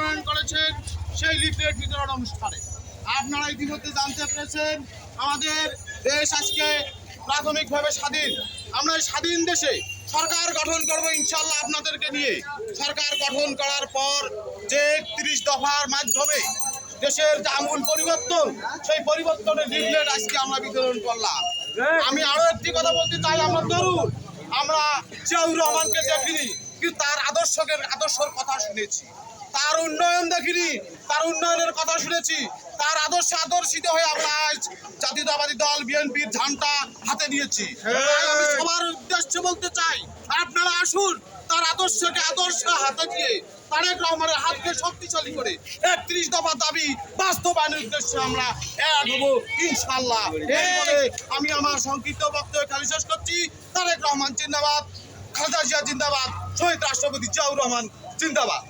মনোনয়ন করেছেন সেই লিফলেট বিতরণ অনুষ্ঠানে। আপনারা ইতিমধ্যে জানতে পেরেছেন আমাদের দেশ আজকে প্রাথমিকভাবে স্বাধীন। আমরা স্বাধীন দেশে সরকার গঠন করবো ইনশাল্লাহ আপনাদেরকে নিয়ে। সরকার গঠন করার পর যে ৩১ দফার মাধ্যমে দেশের যে আমূল পরিবর্তন, সেই পরিবর্তনের লিফলেট আজকে আমরা বিতরণ করলাম। আমি আরো একটি কথা বলতে চাই, আমরা তরুণ, আমরা জিয়াউর রহমানকে দেখিনি কিন্তু তার আদর্শের কথা শুনেছি, তার উন্নয়ন দেখিনি, তার উন্নয়নের কথা শুনেছি, তার আদর্শিত হয়ে আমরা আজ জাতীয়তাবাদী দল বিএনপির ঝান্ডা হাতে নিয়েছি। আমি সবার উদ্দেশ্যে বলতে চাই, আপনারা আসুন, তার আদর্শ হাতে দিয়ে তারেক রহমানের হাতকে শক্তিশালী করে ৩১ দফা দাবি বাস্তবায়নের উদ্দেশ্যে আমরা এক হব ইনশাল্লাহ। এরপরে আমি আমার সংক্ষিপ্ত বক্তব্য খালি শেষ করছি। তারেক রহমান জিন্দাবাদ, খালেদা জিয়া জিন্দাবাদ, শহীদ রাষ্ট্রপতি জিয়াউর রহমান জিন্দাবাদ।